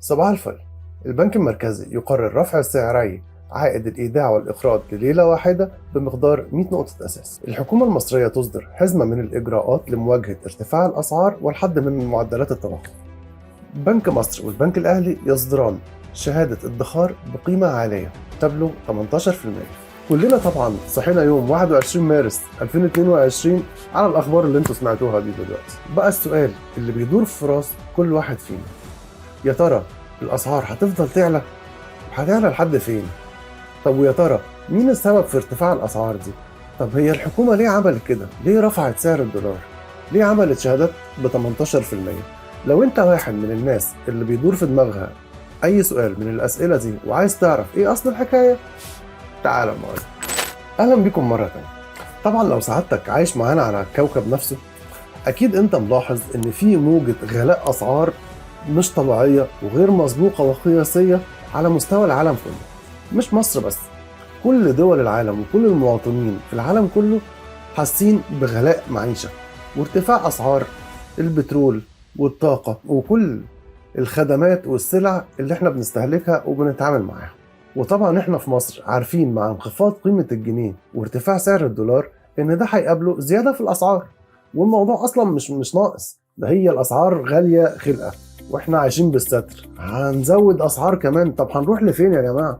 صباح الفل. البنك المركزي يقرر رفع سعري عائد الإيداع والإقراض لليلة واحدة بمقدار 100 نقطة أساس. الحكومة المصرية تصدر حزمة من الإجراءات لمواجهة ارتفاع الأسعار والحد من معدلات التضخم. بنك مصر والبنك الأهلي يصدران شهادة ادخار بقيمة عالية تبلغ 18%. كلنا طبعا صحينا يوم 21 مارس 2022 على الأخبار اللي انتوا سمعتوها دي دلوقتي. بقى السؤال اللي بيدور في راس كل واحد فينا، يا ترى الأسعار هتفضل تعلى؟ هتعلى لحد فين؟ طب ويا ترى مين السبب في ارتفاع الأسعار دي؟ طب هي الحكومة ليه عملت كده؟ ليه رفعت سعر الدولار؟ ليه عملت شهادات ب 18%؟ لو انت واحد من الناس اللي بيدور في دماغها أي سؤال من الأسئلة دي وعايز تعرف ايه أصل الحكاية، تعال معايا. أهلا بكم مرة تانية. طبعا لو سعادتك عايش معانا على الكوكب نفسه، أكيد انت ملاحظ إن في موجة غلاء أسعار مش طبيعية وغير مسبوقة وقياسية على مستوى العالم كله. مش مصر بس، كل دول العالم وكل المواطنين في العالم كله حاسين بغلاء معيشة وارتفاع أسعار البترول والطاقة وكل الخدمات والسلع اللي احنا بنستهلكها وبنتعامل معاها. وطبعا احنا في مصر عارفين مع انخفاض قيمة الجنيه وارتفاع سعر الدولار ان ده هيقابله زيادة في الأسعار، والموضوع أصلا مش ناقص، ده هي الأسعار غالية خلقة واحنا عايشين بالستر، هنزود اسعار كمان. طب هنروح لفين يا جماعه؟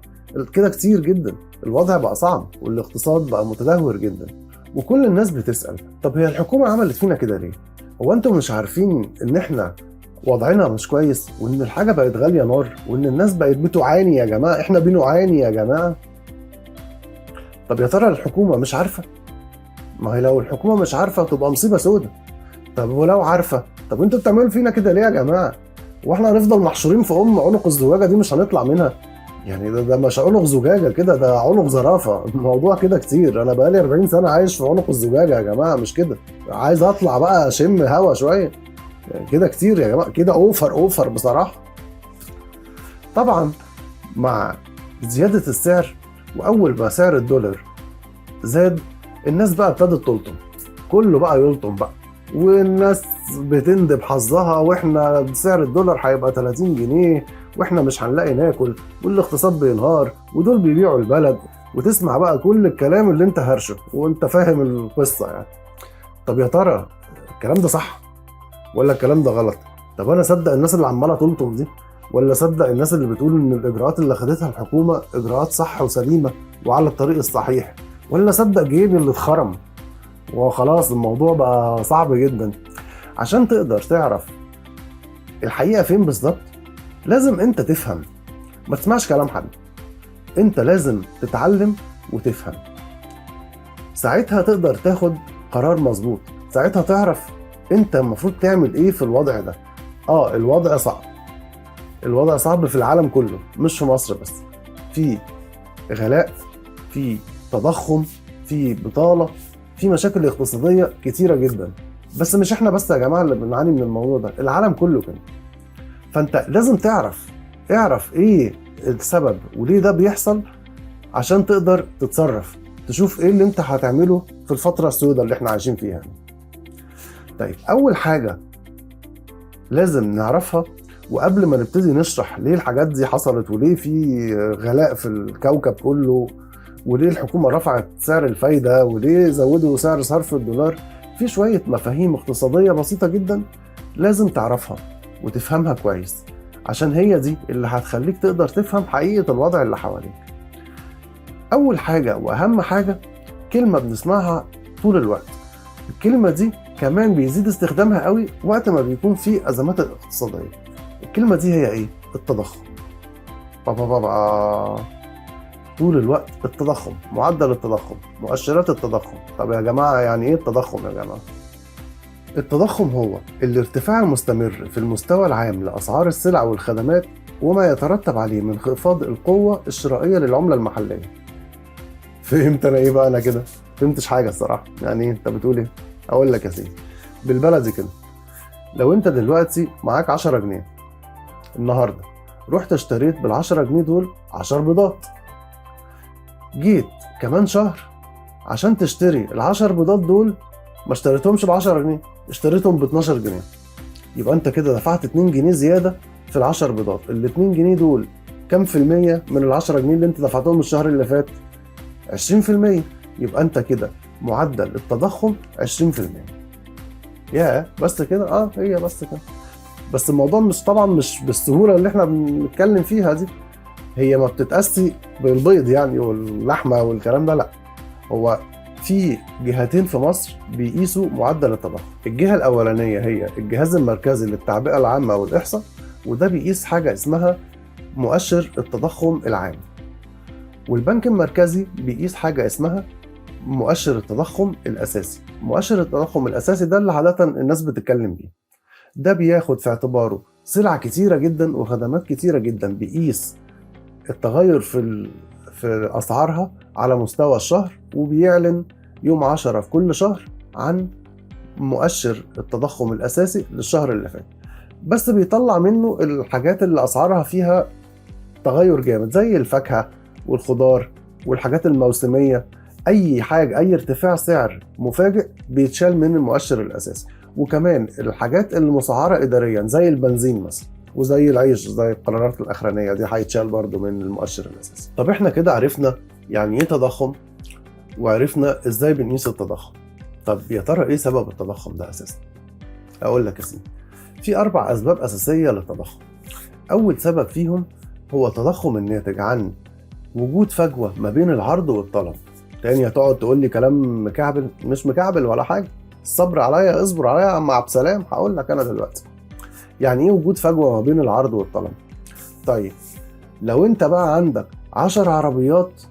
كده كتير جدا، الوضع بقى صعب والاقتصاد بقى متدهور جدا، وكل الناس بتسال طب هي الحكومه عملت فينا كده ليه؟ هو انتم مش عارفين ان احنا وضعنا مش كويس وان الحاجه بقت غاليه نار وان الناس بقت بتعاني يا جماعه؟ احنا بنعاني يا جماعه. طب يا ترى الحكومه مش عارفه؟ ما هي لو الحكومه مش عارفه تبقى مصيبه سودة. طب ولو عارفه، طب انتوا بتعملوا فينا كده ليه يا جماعه؟ واحنا هنفضل محشورين في عنق الزجاجه دي مش هنطلع منها؟ يعني ده مش عنق زجاجه كده، ده عنق زرافه. الموضوع كده كتير، انا بقالي 40 سنه عايش في عنق الزجاجه يا جماعه، مش كده. عايز اطلع بقى اشم هوا شويه، يعني كده كتير يا جماعه، كده اوفر بصراحه. طبعا مع زياده السعر واول ما سعر الدولار زاد، الناس بقى ابتدت تلطم، كله بقى يلطم بقى، والناس بتندب حظها، واحنا سعر الدولار هيبقى 30 جنيه واحنا مش هنلاقي ناكل، والاقتصاد بينهار، ودول بيبيعوا البلد، وتسمع بقى كل الكلام اللي انت هرشه وانت فاهم القصة يعني. طب يا ترى الكلام ده صح ولا الكلام ده غلط؟ طب انا صدق الناس اللي عمالة تلطم دي، ولا صدق الناس اللي بتقول ان الاجراءات اللي خدتها الحكومة اجراءات صح وسليمة وعلى الطريق الصحيح، ولا صدق جيبي اللي اتخرم وخلاص الموضوع بقى صعب جدا؟ عشان تقدر تعرف الحقيقة فين بالظبط لازم انت تفهم، ما تسمعش كلام حد، انت لازم تتعلم وتفهم، ساعتها تقدر تاخد قرار مظبوط، ساعتها تعرف انت المفروض تعمل ايه في الوضع ده. الوضع صعب، الوضع صعب في العالم كله مش في مصر بس، في غلاء، في تضخم، في بطالة، في مشاكل اقتصادية كتيرة جدا، بس مش احنا بس يا جماعة اللي بنعاني من الموضوع ده، العالم كله كده. فانت لازم اعرف ايه السبب وليه ده بيحصل عشان تقدر تتصرف، تشوف ايه اللي انت هتعمله في الفترة السوداء اللي احنا عايشين فيها. طيب اول حاجة لازم نعرفها، وقبل ما نبتدي نشرح ليه الحاجات دي حصلت وليه في غلاء في الكوكب كله وليه الحكومة رفعت سعر الفايدة وليه زودوا سعر صرف الدولار، في شوية مفاهيم اقتصادية بسيطة جدا لازم تعرفها وتفهمها كويس، عشان هي دي اللي هتخليك تقدر تفهم حقيقة الوضع اللي حواليك. أول حاجة وأهم حاجة كلمة بنسمعها طول الوقت، الكلمة دي كمان بيزيد استخدامها قوي وقت ما بيكون في أزمات اقتصادية. الكلمة دي هي إيه؟ التضخم. طول الوقت التضخم، معدل التضخم، مؤشرات التضخم. طب يا جماعة يعني إيه التضخم يا جماعة؟ التضخم هو الارتفاع المستمر في المستوى العام لأسعار السلع والخدمات وما يترتب عليه من انخفاض القوة الشرائية للعملة المحلية. فهمت أنا إيه بقى؟ أنا كده فهمتش حاجة الصراحة. يعني أنت بتقول إيه؟ أقول لك يا سيدي بالبلدي كده، لو أنت دلوقتي معاك 10 جنيه النهاردة، رحت اشتريت بال10 جنيه دول 10 بيضات، جيت كمان شهر عشان تشتري ال10 بيضات دول ما اشتريتهمش ب10 جنيه، اشتريتهم ب12 جنيه، يبقى انت كده دفعت 2 جنيه زيادة في ال10 بيضات، ال2 جنيه دول كام في المية من ال10 جنيه اللي انت دفعتهم الشهر اللي فات؟ 20%. يبقى انت كده معدل التضخم 20%. يا بس كده؟ هي بس كده. بس الموضوع مش طبعا مش بالسهولة اللي احنا بنتكلم فيها دي. هي ما بتتقاسي بالبيض يعني واللحمة والكلام ده، لا. هو في جهتين في مصر بيقيسوا معدل التضخم. الجهة الأولانية هي الجهاز المركزي للتعبئة العامة والإحصاء، وده بيقيس حاجة اسمها مؤشر التضخم العام. والبنك المركزي بيقيس حاجة اسمها مؤشر التضخم الأساسي. مؤشر التضخم الأساسي ده اللي عادة الناس بتتكلم بيه. ده بياخد في اعتباره سلع كتيرة جدا وخدمات كتيرة جدا، بيقيس التغير في أسعارها على مستوى الشهر، وبيعلن يوم 10 في كل شهر عن مؤشر التضخم الأساسي للشهر اللي فات. بس بيطلع منه الحاجات اللي أسعارها فيها تغير جامد، زي الفاكهة والخضار والحاجات الموسمية. أي حاجة، أي ارتفاع سعر مفاجئ بيتشال من المؤشر الأساسي. وكمان الحاجات المسعرة إداريا زي البنزين مثلا وزي العيش، زي القرارات الأخرانية دي، هيتشال برضو من المؤشر الأساسي. طب احنا كده عرفنا يعني ايه تضخم، وعرفنا ازاي بنقيس التضخم. طب يا ترى ايه سبب التضخم ده أساسا؟ أقول لك يا سيدي، في 4 أسباب أساسية للتضخم. أول سبب فيهم هو التضخم الناتج عن وجود فجوة ما بين العرض والطلب. تاني هتقعد تقول لي كلام مكعبل؟ مش مكعبل ولا حاجة، الصبر عليا، اصبر عليا يا عم عبد السلام، هقول لك انا دلوقتي. يعني ايه وجود فجوة ما بين العرض والطلب؟ طيب لو انت بقى عندك 10 عربيات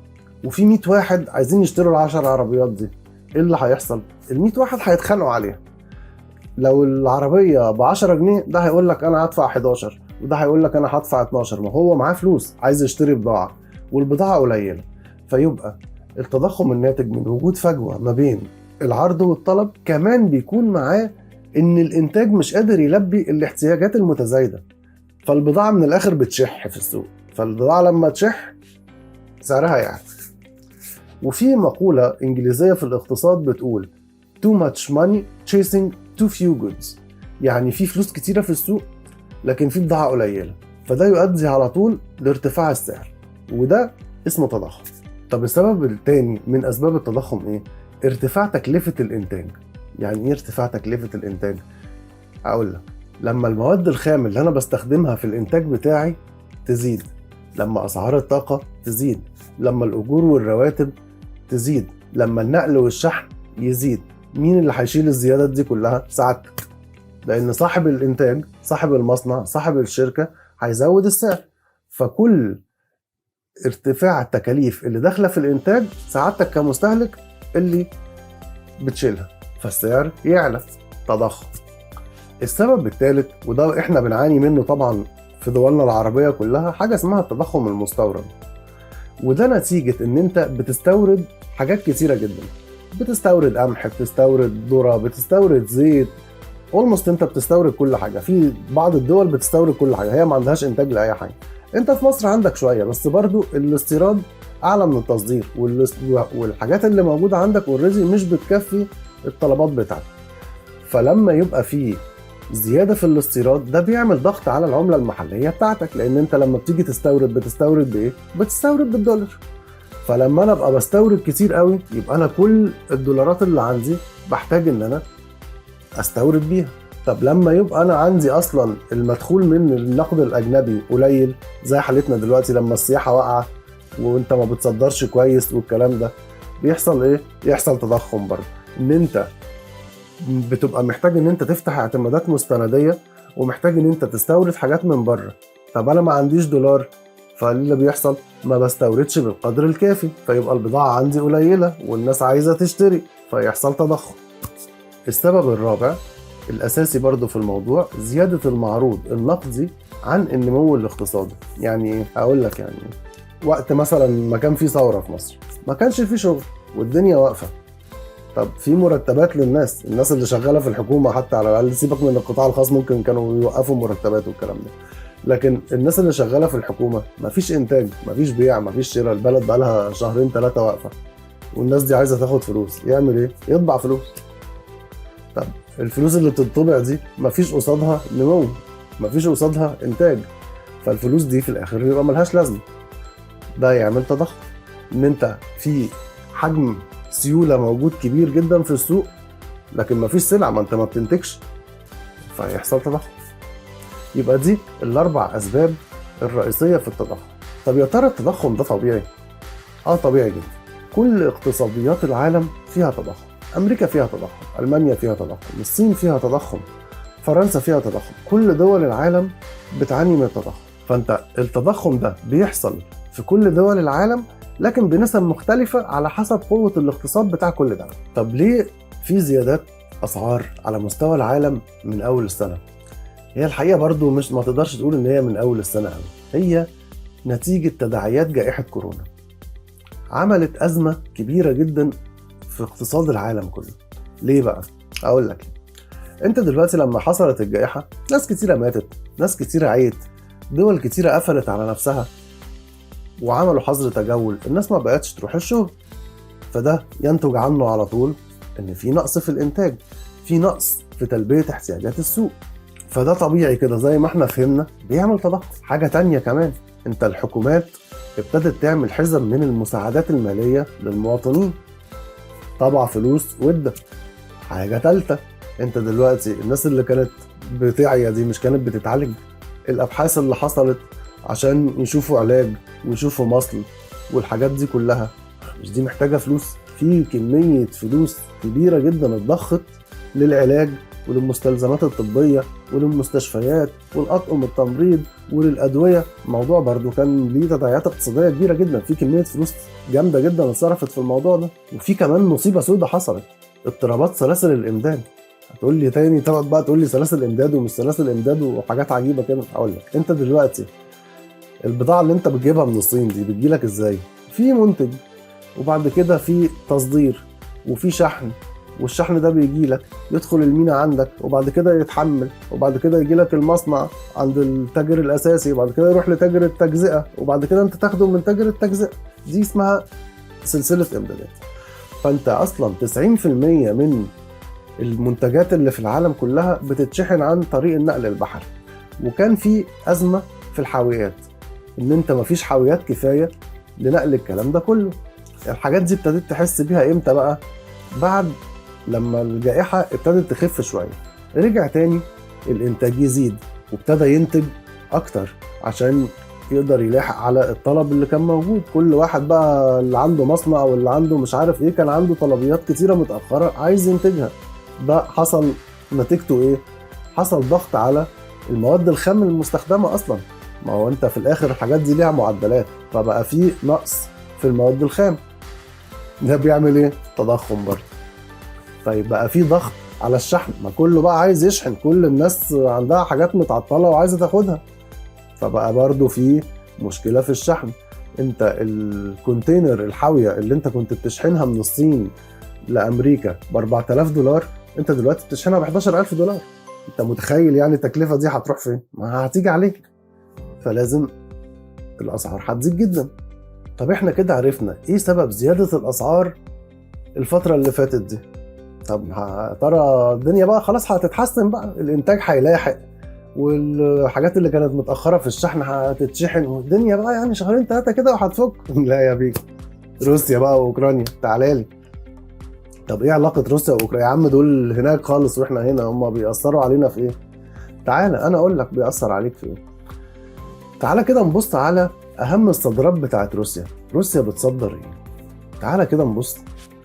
وفي 100 واحد عايزين يشتروا ال10 عربيات دي، ايه اللي هيحصل؟ ال100 واحد هيتخانقوا عليها. لو العربية ب10 جنيه، ده هيقول لك انا هدفع 11، وده هيقول لك انا هدفع 12. ما هو معاه فلوس، عايز يشتري بضاعة والبضاعة قليلة. فيبقى التضخم الناتج من وجود فجوة ما بين العرض والطلب كمان بيكون معاه ان الانتاج مش قادر يلبي الاحتياجات المتزايدة، فالبضاعة من الاخر بتشح في السوق. فالبضاعة لما تشح سعرها يعلى. وفي مقولة انجليزية في الاقتصاد بتقول too much money chasing too few goods، يعني في فلوس كتيرة في السوق لكن في بضاعة قليلة، فده يؤدي على طول لارتفاع السعر، وده اسمه تضخم. طب السبب الثاني من اسباب التضخم ايه؟ ارتفاع تكلفة الانتاج. يعني ايه ارتفاع تكلفة الانتاج؟ اقول لك، لما المواد الخام اللي انا بستخدمها في الانتاج بتاعي تزيد، لما اسعار الطاقة تزيد، لما الاجور والرواتب تزيد، لما النقل والشحن يزيد، مين اللي هيشيل الزيادات دي كلها؟ سعادتك. لان صاحب الانتاج، صاحب المصنع، صاحب الشركة هيزود السعر. فكل ارتفاع التكاليف اللي داخله في الانتاج سعادتك كمستهلك اللي بتشيلها، فالسعر يعلى، تضخم. السبب الثالث، وده احنا بنعاني منه طبعا في دولنا العربية كلها، حاجة اسمها التضخم المستورد. وده نتيجة ان انت بتستورد حاجات كتيرة جدا، بتستورد قمح، بتستورد ذرة، بتستورد زيت، اولموست انت بتستورد كل حاجة. في بعض الدول بتستورد كل حاجة، هي ما عندهاش انتاج لأي حاجة. انت في مصر عندك شوية، بس برضو الاستيراد اعلى من التصدير، والحاجات اللي موجودة عندك اوريدي مش بتكفي الطلبات بتاعتك. فلما يبقى في زيادة في الاستيراد، ده بيعمل ضغط على العملة المحلية بتاعتك، لان انت لما بتيجي تستورد بتستورد بايه؟ بتستورد بالدولار. فلما انا ابقى بستورد كتير قوي، يبقى انا كل الدولارات اللي عندي بحتاج ان انا استورد بيها. طب لما يبقى انا عندي اصلا المدخول من النقد الاجنبي قليل، زي حالتنا دلوقتي لما السياحه واقعه وانت ما بتصدرش كويس والكلام ده، بيحصل ايه؟ يحصل تضخم برضه. ان انت بتبقى محتاج ان انت تفتح اعتمادات مستنديه، ومحتاج ان انت تستورد حاجات من بره. طب انا ما عنديش دولار، فاللي بيحصل ما بستوردش بالقدر الكافي، فيبقى البضاعه عندي قليله والناس عايزه تشتري، فيحصل تضخم. السبب الرابع الأساسي برضو في الموضوع، زيادة المعروض النقدي عن النمو الاقتصادي. يعني هقول لك، يعني وقت مثلا ما كان في ثورة في مصر، ما كانش في شغل والدنيا واقفة. طب في مرتبات للناس، الناس اللي شغالة في الحكومة حتى، على الأقل سيبك من القطاع الخاص، ممكن كانوا يوقفوا مرتبات والكلام ده، لكن الناس اللي شغالة في الحكومة مفيش إنتاج، مفيش بيع، مفيش شراء، البلد بقالها 2-3 واقفة، والناس دي عايزة تاخد فلوس، يعمل إيه؟ يطبع فلوس. طب الفلوس اللي بتطبع دي مفيش قصادها نمو، مفيش قصادها انتاج، فالفلوس دي في الاخر يبقى ملهاش لازمه. ده يعمل تضخم، ان انت في حجم سيوله موجود كبير جدا في السوق لكن مفيش سلع، ما انت ما بتنتجش، فيحصل تضخم. يبقى دي الاربع اسباب الرئيسيه في التضخم. طب يا ترى التضخم ده طبيعي؟ طبيعي جدا. كل اقتصاديات العالم فيها تضخم، امريكا فيها تضخم، المانيا فيها تضخم، الصين فيها تضخم، فرنسا فيها تضخم، كل دول العالم بتعاني من التضخم. فانت التضخم ده بيحصل في كل دول العالم لكن بنسب مختلفة على حسب قوة الاقتصاد بتاع كل دولة. طب ليه في زيادات أسعار على مستوى العالم من أول السنة؟ هي الحقيقة برضو مش ما تقدرش تقول إن هي من أول السنة أوي. هي نتيجة تداعيات جائحة كورونا، عملت أزمة كبيرة جدا في اقتصاد العالم كله. ليه بقى؟ أقول لك. أنت دلوقتي لما حصلت الجائحة ناس كتيرة ماتت، ناس كتيرة عيت، دول كتيرة قفلت على نفسها وعملوا حظر تجول، الناس ما بقتش تروح الشغل، فده ينتج عنه على طول ان في نقص في الانتاج، في نقص في تلبية احتياجات السوق. فده طبيعي كده زي ما احنا فهمنا بيعمل تضخم. حاجة تانية كمان، انت الحكومات ابتدت تعمل حزم من المساعدات المالية للمواطنين، طبع فلوس وده. حاجة تالتة، انت دلوقتي الناس اللي كانت بتعيا دي مش كانت بتتعالج؟ الابحاث اللي حصلت عشان يشوفوا علاج ويشوفوا مصل والحاجات دي كلها، مش دي محتاجة فلوس؟ في كمية فلوس كبيرة جدا اتضخت للعلاج وللمستلزمات الطبية وللمستشفيات والأطقم التمريض وللأدوية. الموضوع برضو كان ليه تداعيات اقتصادية كبيرة جدا، في كمية فلوس جامدة جدا اتصرفت في الموضوع ده. وفي كمان مصيبة سودة حصلت، اضطرابات سلاسل الإمداد. هتقول لي تاني تقعد بقى تقول لي سلاسل إمداد ومش سلاسل إمداد وحاجات عجيبة كده. أقول لك، أنت دلوقتي البضاعة اللي أنت بتجيبها من الصين دي بتجيلك إزاي؟ في منتج، وبعد كده في تصدير، وفي شحن، والشحن ده بيجي لك يدخل المينا عندك، وبعد كده يتحمل، وبعد كده يجي لك المصنع عند التاجر الاساسي، وبعد كده يروح لتاجر التجزئه، وبعد كده انت تاخده من تاجر التجزئه. دي اسمها سلسله امدادات. فانت اصلا 90% من المنتجات اللي في العالم كلها بتتشحن عن طريق النقل البحري. وكان في ازمه في الحاويات، ان انت مفيش حاويات كفايه لنقل الكلام ده كله. الحاجات دي ابتديت تحس بيها امتى بقى؟ بعد لما الجائحة ابتدت تخف شوية، رجع تاني الانتاج يزيد وابتدى ينتج اكتر عشان يقدر يلاحق على الطلب اللي كان موجود. كل واحد بقى اللي عنده مصنع واللي عنده مش عارف ايه كان عنده طلبيات كتيرة متأخرة عايز ينتجها. ده حصل نتيجته ايه؟ حصل ضغط على المواد الخام المستخدمة اصلا. ما هو انت في الاخر الحاجات دي ليها معدلات، فبقى في نقص في المواد الخام. ده بيعمل ايه؟ تضخم برضه. طيب بقى في ضغط على الشحن، ما كله بقى عايز يشحن، كل الناس عندها حاجات متعطلة وعايزة تاخدها، فبقى برضه في مشكلة في الشحن. انت الكونتينر الحاوية اللي انت كنت بتشحنها من الصين لأمريكا ب$4000، انت دلوقتي بتشحنها ب$11000. انت متخيل يعني التكلفة دي هتروح فين؟ ما هتيجي عليك، فلازم الأسعار هتزيد جدا. طب احنا كده عرفنا ايه سبب زيادة الأسعار الفترة اللي فاتت دي. طب ترى الدنيا بقى خلاص هتتحسن بقى، الانتاج هيلاحق والحاجات اللي كانت متأخرة في الشحن هتتشحن والدنيا بقى يعني شهرين 3 كده وهتفك. لا يا بيك، روسيا بقى واوكرانيا تعالالي. طب ايه علاقة روسيا واوكرانيا؟ يا عم دول هناك خالص واحنا هنا، هم بيأثروا علينا في ايه؟ تعالى انا اقول لك بيأثر عليك في ايه. تعالى كده نبص على اهم الصادرات بتاعت روسيا. روسيا بتصدر ايه؟ تعالى كده نبص.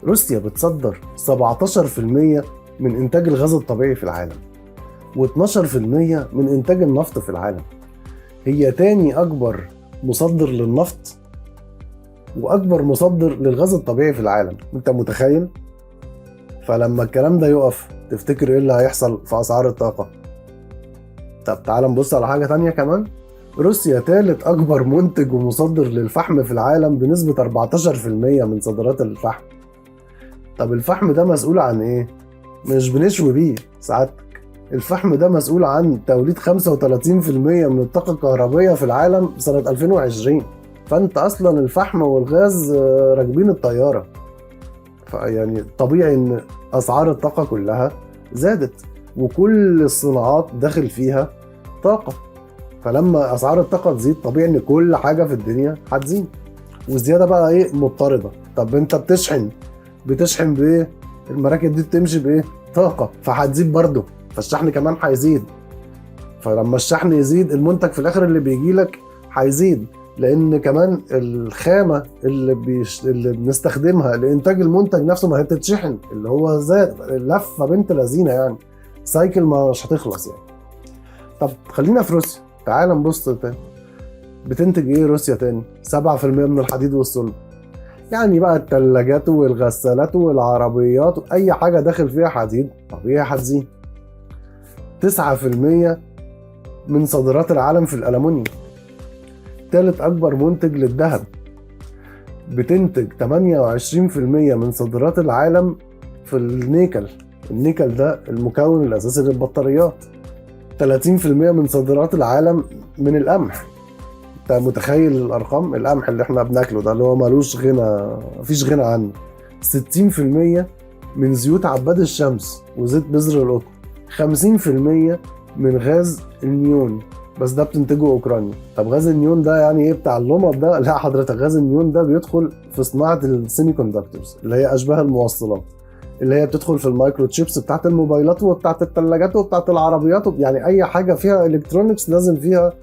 روسيا بتصدر 17% من إنتاج الغاز الطبيعي في العالم، و12% من إنتاج النفط في العالم. هي تاني أكبر مصدر للنفط وأكبر مصدر للغاز الطبيعي في العالم. أنت متخيل؟ فلما الكلام ده يقف تفتكر إيه اللي هيحصل في أسعار الطاقة؟ طب تعال نبص على حاجة تانية كمان. روسيا ثالث أكبر منتج ومصدر للفحم في العالم بنسبة 14% من صادرات الفحم. طب الفحم ده مسؤول عن ايه؟ مش بنشوي بيه ساعتك. الفحم ده مسؤول عن توليد 35% من الطاقة الكهربائية في العالم سنة 2020. فانت اصلا الفحم والغاز راكبين الطيارة. فيعني طبيعي ان اسعار الطاقة كلها زادت، وكل الصناعات داخل فيها طاقة. فلما أسعار الطاقة تزيد طبيعي إن كل حاجة في الدنيا هتزيد، والزيادة بقى إيه؟ مضطردة. طب أنت بتشحن بإيه؟ المراكب دي بتمشي بإيه؟ طاقة، فهتزيد برضه، فالشحن كمان هيزيد. فلما الشحن يزيد المنتج في الآخر اللي بيجيلك هيزيد، لأن كمان الخامة اللي بنستخدمها لإنتاج المنتج نفسه ما هي بتتشحن، اللي هو زاد لفة بنت لذينة يعني، سايكل مش هتخلص يعني. طب خلينا في روسيا، تعال نبص تاني. بتنتج ايه روسيا تاني؟ 7% من الحديد والصلب. يعني بقى الثلاجات والغسالات والعربيات اي حاجه داخل فيها حديد طبيعي هتزيد. 9% من صادرات العالم في الالومنيوم. ثالث اكبر منتج للذهب. بتنتج 28% من صادرات العالم في النيكل. النيكل ده المكون الاساسي للبطاريات. 30% من صادرات العالم من القمح. انت متخيل الارقام؟ القمح اللي احنا بناكله ده اللي هو ملوش غنى، مفيش غنى عنه. 60% من زيوت عباد الشمس وزيت بذر القطن. 50% من غاز النيون، بس ده بتنتجه اوكرانيا. طب غاز النيون ده يعني ايه؟ بتاع اللمض ده؟ لا حضرتك، غاز النيون ده بيدخل في صناعه السيمي كوندكتورز اللي هي اشباه الموصلات، اللي هي بتدخل في المايكرو تشيبس بتاعت الموبايلات وبتاعت الثلاجات وبتاعت العربيات، يعني اي حاجه فيها الكترونكس لازم فيها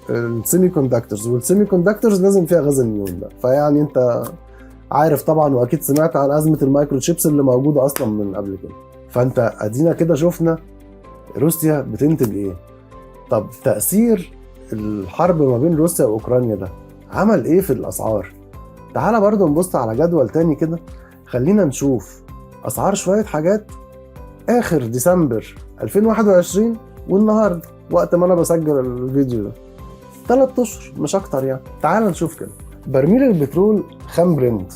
السيمي كوندكتورز، والسيمي كوندكتورز لازم فيها غاز النيون ده. فيعني انت عارف طبعا واكيد سمعت عن ازمه المايكرو تشيبس اللي موجوده اصلا من قبل كده. فانت ادينا كده شفنا روسيا بتنتج ايه. طب تاثير الحرب ما بين روسيا واوكرانيا ده عمل ايه في الاسعار؟ تعال برضو نبص على جدول تاني كده، خلينا نشوف اسعار شويه حاجات اخر ديسمبر 2021 والنهارده وقت ما انا بسجل الفيديو ده، 3 اشهر مش اكتر يعني. تعال نشوف كده. برميل البترول خام برنت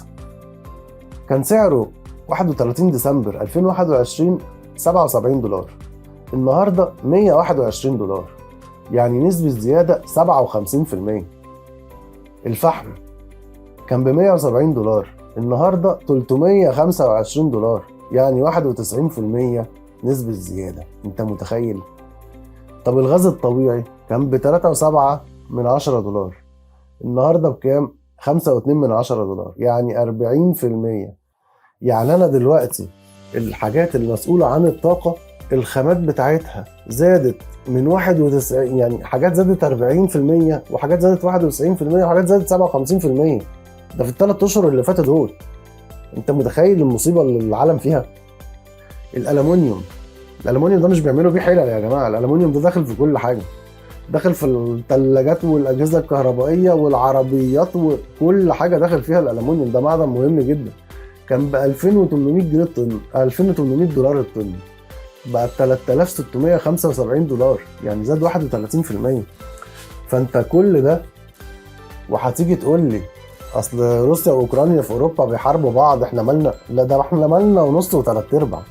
كان سعره 31 ديسمبر 2021 $77، النهارده $121، يعني نسبة زيادة 57%. الفحم كان ب $170، النهارده $325، يعني 91% نسبة زيادة. انت متخيل؟ طب الغاز الطبيعي كان ب $3.7 النهارده بكام؟ $5.2، يعني 40%. يعني انا دلوقتي الحاجات المسؤولة عن الطاقة الخامات بتاعتها زادت من 91، يعني حاجات زادت 40% وحاجات زادت 91% وحاجات زادت 57%. ده في ال3 اشهر اللي فاتوا دول. انت متخيل المصيبة اللي العالم فيها؟ الالومنيوم ده مش بيعملوا بيه حلل يا جماعة، الالومنيوم ده داخل في كل حاجة، داخل في الثلاجات والاجهزه الكهربائيه والعربيات وكل حاجه داخل فيها الالومنيوم. ده معدن مهم جدا. كان ب 2800 جنيه الطن، $2800 الطن، بقى $3675، يعني زاد 31%. فانت كل ده وهتيجي تقول لي اصل روسيا واوكرانيا في اوروبا بيحاربوا بعض، احنا مالنا؟ لا ده احنا مالنا ونص وثلاث ارباع،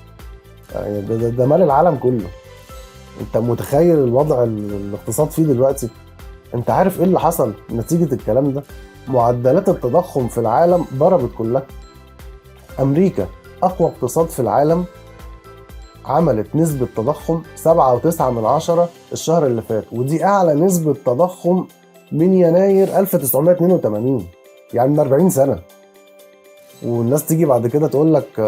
يعني ده مال العالم كله. انت متخيل الوضع الاقتصاد فيه دلوقتي؟ انت عارف ايه اللي حصل نتيجة الكلام ده؟ معدلات التضخم في العالم ضربت كلها. امريكا اقوى اقتصاد في العالم عملت نسبة تضخم 7.9 الشهر اللي فات، ودي اعلى نسبة تضخم من يناير 1982، يعني من 40 سنة. والناس تيجي بعد كده تقول لك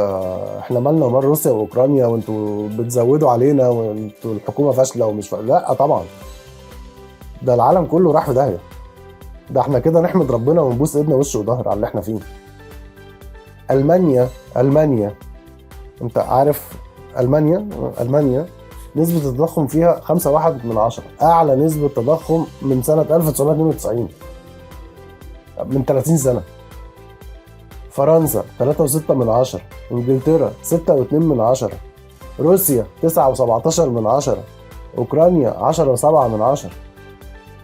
احنا مالنا ومال روسيا واوكرانيا وانتوا بتزودوا علينا وانتوا الحكومة فاشلة ومش فاشلة. لا طبعا، ده العالم كله راح في داهية. ده احنا كده نحمد ربنا ونبوس ايدنا وش وظهر على اللي احنا فيه. المانيا انت عارف المانيا نسبة التضخم فيها 5.1، اعلى نسبة تضخم من سنة 1992، من 30 سنة. فرنسا 3.6، انجلترا 6.2، روسيا 9.17، اوكرانيا 10.7.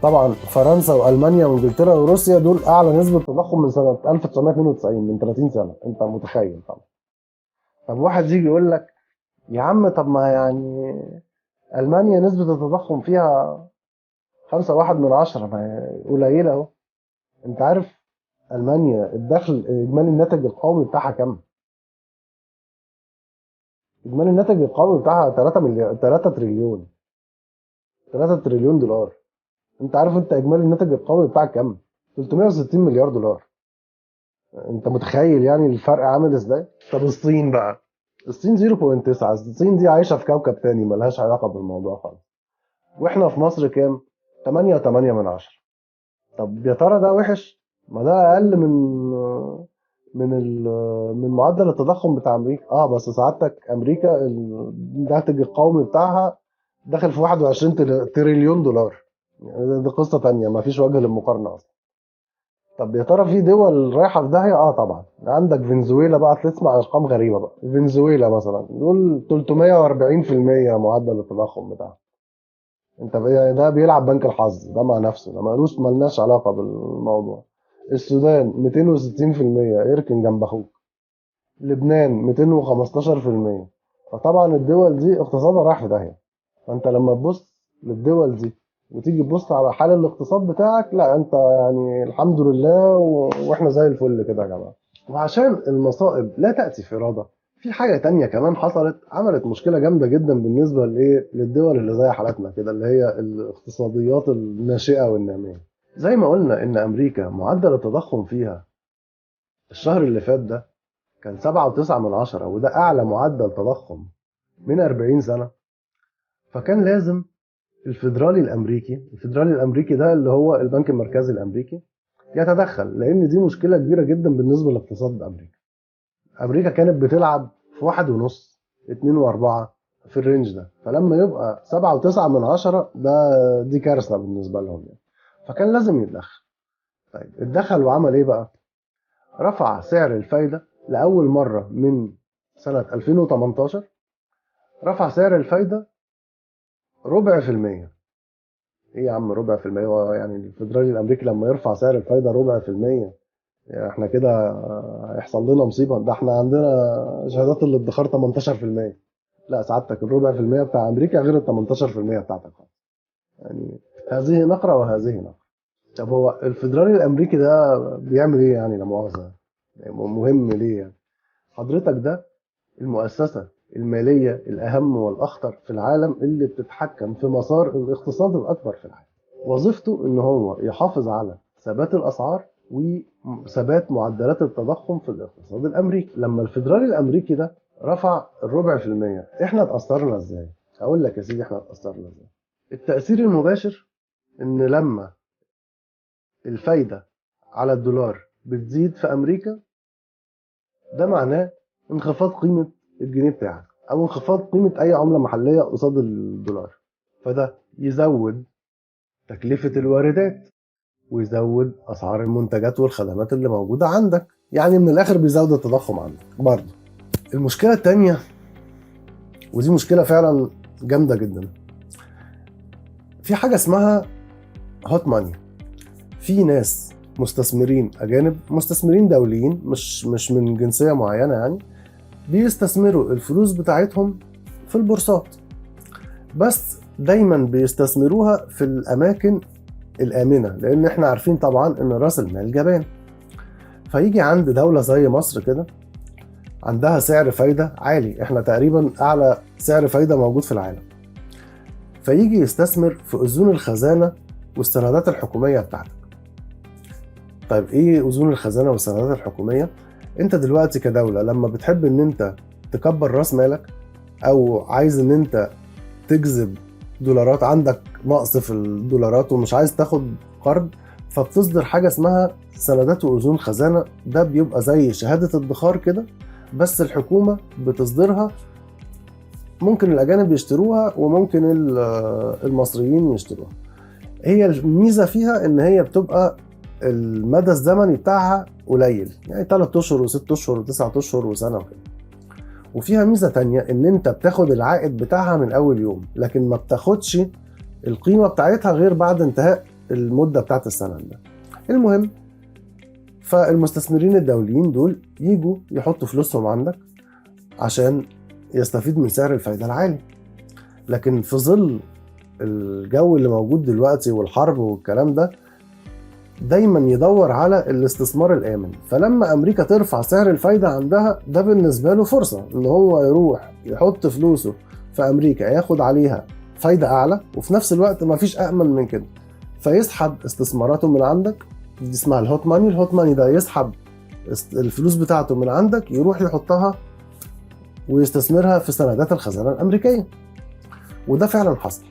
طبعا فرنسا والمانيا وانجلترا وروسيا دول اعلى نسبه تضخم من سنه 1992، من 30 سنه. انت متخيل طبعا. طب واحد يجي يقول لك يا عم طب ما يعني المانيا نسبه التضخم فيها 5.1، ما هي قليله اهو. انت عارف المانيا الدخل اجمالي الناتج القومي بتاعها كام؟ اجمالي الناتج القومي بتاعها 3 تريليون. 3 تريليون دولار. انت عارف انت اجمالي الناتج القومي بتاعك كام؟ 360 مليار دولار. انت متخيل يعني الفرق عامل ازاي؟ طب الصين بقى، الصين 0.9. الصين دي عايشه في كوكب تاني ملهاش علاقه بالموضوع خالص. واحنا في مصر كام؟ 8.8 من 10. طب يا ترى ده وحش؟ ما ده اقل من معدل التضخم بتاع امريكا. بس سعادتك امريكا الناتج القومي بتاعها داخل في 21 تريليون دولار. يعني دي قصه تانية ما فيش وجه للمقارنه اصلا. طب يا ترى في دول رايحه في داهيه؟ طبعا. عندك فنزويلا بقى، تسمع ارقام غريبه بقى. فنزويلا مثلا دول 340% معدل التضخم بتاعها. انت ده بيلعب بنك الحظ ده مع نفسه، ده ملناش علاقه بالموضوع. السودان 260%، اركن جنب اخوك. لبنان 215%. فطبعا الدول دي اقتصادها رايح في داهيه. فانت لما تبص للدول دي وتيجي تبص على حال الاقتصاد بتاعك، لا انت يعني الحمد لله واحنا زي الفل كده يا جماعه. وعشان المصائب لا تأتي في إرادة، في حاجة تانية كمان حصلت عملت مشكلة جامدة جدا بالنسبة للدول اللي زي حالتنا كده، اللي هي الاقتصاديات الناشئة والنامية. زي ما قلنا إن أمريكا معدل التضخم فيها الشهر اللي فات ده كان 7.9 وده أعلى معدل تضخم من 40 سنة. فكان لازم الفيدرالي الأمريكي ده اللي هو البنك المركزي الأمريكي يتدخل، لأن دي مشكلة كبيرة جدا بالنسبة لاقتصاد أمريكا. امريكا كانت بتلعب في 1.5، 2 و4 في الرينج ده. فلما يبقى 7.9 دي كارثه بالنسبه لهم يعني. فكان لازم يتدخل. طيب اتدخل وعمل ايه بقى؟ رفع سعر الفايده لاول مره من سنه 2018. رفع سعر الفايده ربع في المية. ايه يا عم ربع في المية؟ هو يعني الفدرالي الامريكي لما يرفع سعر الفايده ربع في المية يعني احنا كده هيحصل لنا مصيبه؟ ده احنا عندنا شهادات الادخار 18%. لا سعادتك الربع في المية بتاع امريكا غير ال 18% بتاعتك خالص. يعني هذه نقره وهذه نقره. طب هو الفدرالي الامريكي ده بيعمل ايه يعني؟ لا مؤاخذه، يعني مهم ليه يعني؟ حضرتك ده المؤسسه الماليه الاهم والاخطر في العالم اللي بتتحكم في مسار الاقتصاد الاكبر في العالم. وظيفته ان هو يحافظ على ثبات الاسعار وثبات معدلات التضخم في الاقتصاد الامريكي. لما الفدرالي الامريكي ده رفع الربع في المية، احنا اتأثرنا ازاي؟ اقول لك يا سيدي احنا اتأثرنا ازاي. التأثير المباشر ان لما الفايدة على الدولار بتزيد في امريكا، ده معناه انخفاض قيمة الجنيه بتاعك او انخفاض قيمة اي عملة محلية قصاد الدولار. فده يزود تكلفة الواردات ويزود اسعار المنتجات والخدمات اللي موجودة عندك. يعني من الاخر بيزود التضخم عندك برضه. المشكلة التانية، ودي مشكلة فعلا جامدة جدا، في حاجة اسمها هوت ماني. في ناس مستثمرين اجانب، مستثمرين دوليين مش من جنسية معينة يعني، بيستثمروا الفلوس بتاعتهم في البورصات، بس دايما بيستثمروها في الاماكن الامنة، لان احنا عارفين طبعا ان راس المال جبان. فيجي عند دولة زي مصر كده عندها سعر فايدة عالي، احنا تقريبا اعلى سعر فايدة موجود في العالم، فيجي يستثمر في اذون الخزانة والسندات الحكومية بتاعتك. طيب ايه اذون الخزانة والسندات الحكومية؟ انت دلوقتي كدولة لما بتحب ان انت تكبر راس مالك او عايز ان انت تجذب دولارات، عندك نقص في الدولارات ومش عايز تاخد قرض، فبتصدر حاجة اسمها سندات وأذون خزانة. ده بيبقى زي شهادة ادخار كده، بس الحكومة بتصدرها، ممكن الأجانب يشتروها وممكن المصريين يشتروها. هي الميزة فيها إن هي بتبقى المدى الزمني بتاعها قليل، يعني 3 أشهر و6 أشهر و9 أشهر وسنة وكده. وفيها ميزة تانية إن أنت بتاخد العائد بتاعها من أول يوم، لكن ما بتاخدش القيمة بتاعتها غير بعد انتهاء المدة بتاعت السند ده. المهم، فالمستثمرين الدوليين دول يجوا يحطوا فلوسهم عندك عشان يستفيد من سعر الفايدة العالي. لكن في ظل الجو اللي موجود دلوقتي والحرب والكلام ده، دايما يدور على الاستثمار الآمن. فلما أمريكا ترفع سعر الفايدة عندها، ده بالنسبة له فرصة إن هو يروح يحط فلوسه في أمريكا، ياخد عليها فايدة اعلى، وفي نفس الوقت مفيش امن من كده، فيسحب استثماراته من عندك. دي اسمها الهوت ماني. الهوت ماني ده يسحب الفلوس بتاعته من عندك، يروح يحطها ويستثمرها في سندات الخزانة الأمريكية. وده فعلا حصل.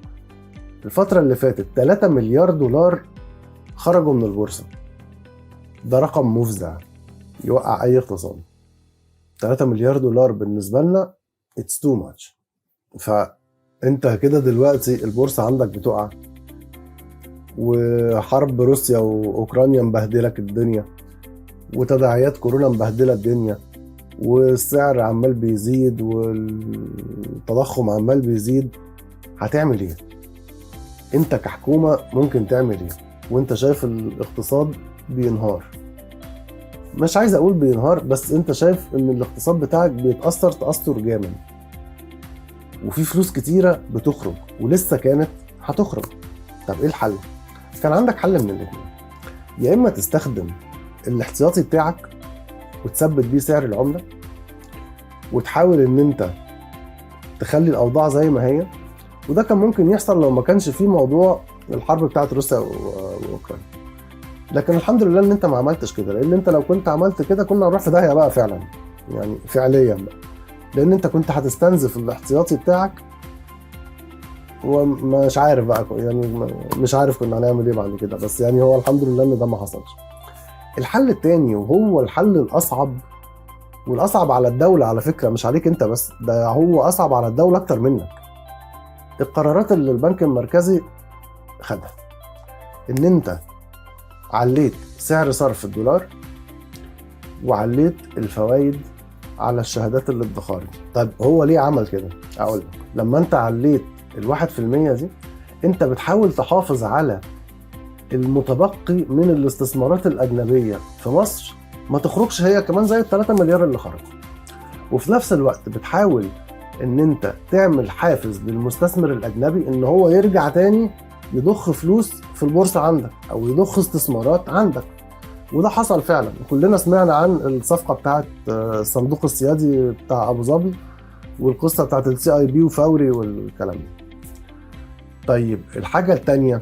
الفترة اللي فاتت 3 مليار دولار خرجوا من البورصة. ده رقم مفزع يوقع أي اقتصاد. 3 مليار دولار بالنسبة لنا it's too much. فأنت كده دلوقتي البورصة عندك بتقع، وحرب روسيا وأوكرانيا مبهدلك الدنيا، وتداعيات كورونا مبهدلة الدنيا، والسعر عمال بيزيد، والتضخم عمال بيزيد. هتعمل ايه؟ انت كحكومة ممكن تعمل ايه وانت شايف الاقتصاد بينهار؟ مش عايز اقول بينهار، بس انت شايف ان الاقتصاد بتاعك بيتأثر تأثر جامد، وفي فلوس كتيرة بتخرج ولسه كانت هتخرج. طب ايه الحل؟ كان عندك حل من الاتنين. يا اما تستخدم الاحتياطي بتاعك وتثبت بيه سعر العملة، وتحاول ان انت تخلي الاوضاع زي ما هي، وده كان ممكن يحصل لو ما كانش فيه موضوع الحرب بتاعت روسيا واوكرانيا. لكن الحمد لله ان انت ما عملتش كده، لان انت لو كنت عملت كده كنا نروح في داهيه بقى فعلا، يعني فعليا بقى، لان انت كنت هتستنزف الاحتياطي بتاعك، ومش عارف بقى، يعني مش عارف كنا هنعمل ايه بعد كده. بس يعني هو الحمد لله ان ده ما حصلش. الحل التاني وهو الحل الاصعب، والاصعب على الدوله على فكره، مش عليك انت بس، ده هو اصعب على الدوله اكتر منك. القرارات اللي البنك المركزي خدها، ان انت عليت سعر صرف الدولار وعليت الفوائد على الشهادات الادخاري. طيب هو ليه عمل كده؟ اقول لك. لما انت عليت ال1% دي، انت بتحاول تحافظ على المتبقي من الاستثمارات الاجنبيه في مصر ما تخرجش هي كمان زي ال3 مليار اللي خرجوا، وفي نفس الوقت بتحاول ان انت تعمل حافز للمستثمر الاجنبي ان هو يرجع تاني يضخ فلوس في البورصة عندك او يضخ استثمارات عندك. وده حصل فعلا. كلنا سمعنا عن الصفقة بتاعت الصندوق السيادي بتاع ابو ظبي، والقصة بتاعت الCIB وفوري والكلام ده. طيب الحاجة التانية،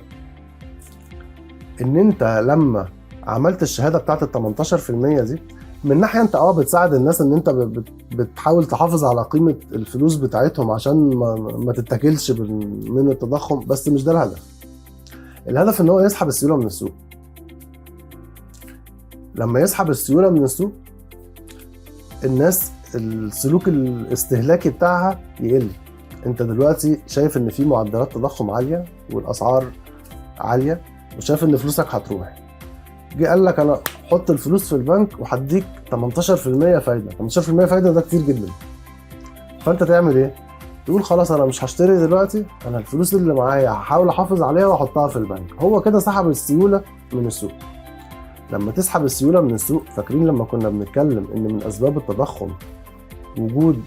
ان انت لما عملت الشهادة بتاعت ال18% دي، من ناحية انت بتساعد الناس ان انت بتحاول تحافظ على قيمة الفلوس بتاعتهم عشان ما تتاكلش من التضخم، بس مش ده الهدف. الهدف ان هو يسحب السيولة من السوق. لما يسحب السيولة من السوق، الناس السلوك الاستهلاكي بتاعها يقل. انت دلوقتي شايف ان في معدلات تضخم عالية والاسعار عالية، وشايف ان فلوسك هتروح. جه قال لك انا حط الفلوس في البنك وهديك 18% فايده. 18% فايده ده كتير جدا. فانت تعمل ايه؟ تقول خلاص انا مش هشتري دلوقتي، انا الفلوس اللي معايا هحاول احافظ عليها واحطها في البنك. هو كده سحب السيوله من السوق. لما تسحب السيوله من السوق، فاكرين لما كنا بنتكلم ان من اسباب التضخم وجود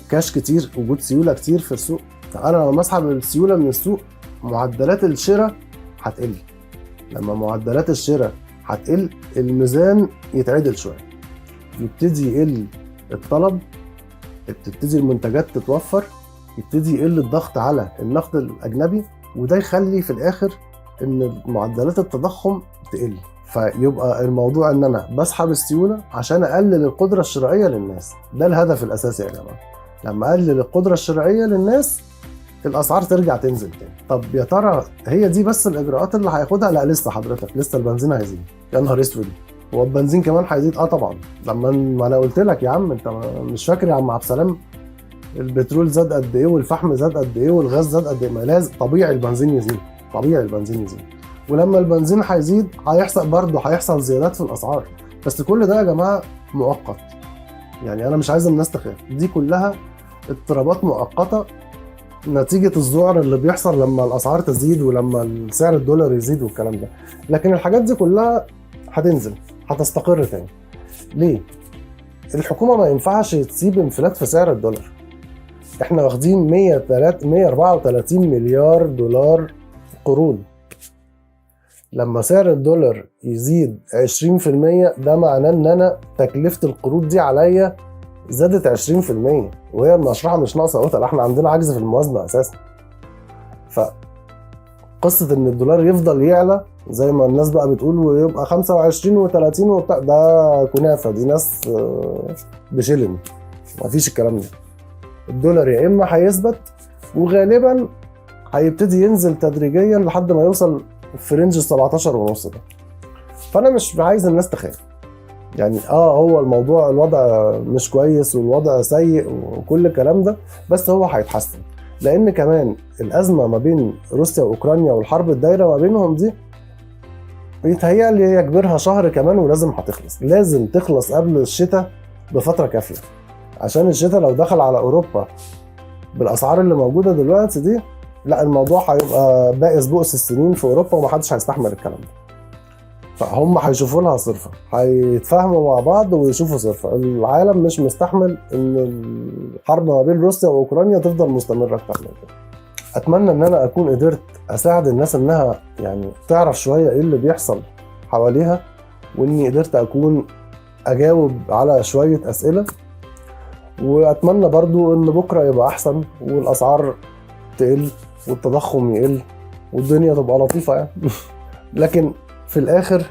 كاش كتير، وجود سيوله كتير في السوق؟ فانا لما اسحب السيوله من السوق، معدلات الشراء هتقل. لما معدلات الشراء هتقل، الميزان يتعدل شويه، يبتدي يقل الطلب، تبتدي المنتجات تتوفر، يبتدي يقل الضغط على النقد الاجنبي، وده يخلي في الاخر ان معدلات التضخم تقل. فيبقى الموضوع ان انا بسحب السيوله عشان اقلل القدره الشرائيه للناس. ده الهدف الاساسي يا جماعه. لما اقلل القدره الشرائيه للناس، الاسعار ترجع تنزل تاني. طب يا ترى هي دي بس الاجراءات اللي هياخدها؟ لا، لسه حضرتك، لسه البنزين هيزيد. يا نهار اسود، هو البنزين كمان هيزيد؟ طبعا. لما ما انا قلت لك يا عم، انت مش فاكر يا عم عبد السلام البترول زاد قد ايه والفحم زاد قد ايه والغاز زاد قد ايه؟ ما لازم طبيعي البنزين يزيد، طبيعي البنزين يزيد. ولما البنزين هيزيد هيحصل برضه زيادات في الاسعار. بس كل ده يا جماعه مؤقت. يعني انا مش عايز الناس تخاف، دي كلها اضطرابات مؤقته نتيجة الذعر اللي بيحصل لما الأسعار تزيد ولما سعر الدولار يزيد والكلام ده. لكن الحاجات دي كلها هتنزل، هتستقر تاني. ليه؟ الحكومة ما ينفعش تسيب انفلات في سعر الدولار. احنا واخدين 134 مليار دولار قروض. لما سعر الدولار يزيد 20%، ده معناه ان انا تكلفة القروض دي عليا زادت 20%، وهي المشروع مش ناقصه قوت. احنا عندنا عجز في الموازنه اساسا. قصة ان الدولار يفضل يعلى زي ما الناس بقى بتقول ويبقى 25 و30 وبتاع، ده كنافة، دي ناس بشلن، مفيش الكلام ده. الدولار يا اما هيثبت وغالبا هيبتدي ينزل تدريجيا لحد ما يوصل في رينج 17 ونص ده. فانا مش عايز الناس تخاف يعني. هو الموضوع الوضع مش كويس والوضع سيء وكل الكلام ده، بس هو هيتحسن، لان كمان الازمه ما بين روسيا واوكرانيا والحرب الدايره ما بينهم دي بيتهيألي هي كبرها شهر كمان ولازم هتخلص، لازم تخلص قبل الشتاء بفتره كافيه، عشان الشتاء لو دخل على اوروبا بالاسعار اللي موجوده دلوقتي دي، لا الموضوع هيبقى بائس بؤس السنين في اوروبا ومحدش هيستحمل الكلام ده. فهم هيشوفوا لها صرفه، هيتفاهموا مع بعض ويشوفوا صرفه. العالم مش مستحمل ان الحرب ما بين روسيا واوكرانيا تفضل مستمره اكتر من كده. اتمنى ان انا اكون قدرت اساعد الناس انها يعني تعرف شويه ايه اللي بيحصل حواليها، واني قدرت اكون اجاوب على شويه اسئله، واتمنى برضو ان بكره يبقى احسن والاسعار تقل والتضخم يقل والدنيا تبقى لطيفه يعني. لكن في الاخر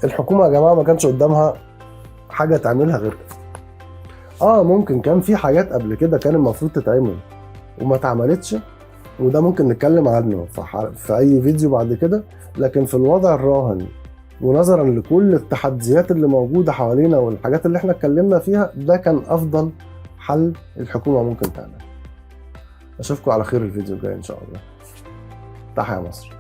الحكومه يا جماعه ما كانش قدامها حاجه تعملها غير كده. ممكن كان في حاجات قبل كده كان المفروض تتعمل وما اتعملتش، وده ممكن نتكلم عنه في اي فيديو بعد كده. لكن في الوضع الراهن ونظرا لكل التحديات اللي موجوده حوالينا والحاجات اللي احنا اتكلمنا فيها، ده كان افضل حل الحكومه ممكن تعمله. اشوفكم على خير الفيديو الجاي ان شاء الله. تحيا مصر.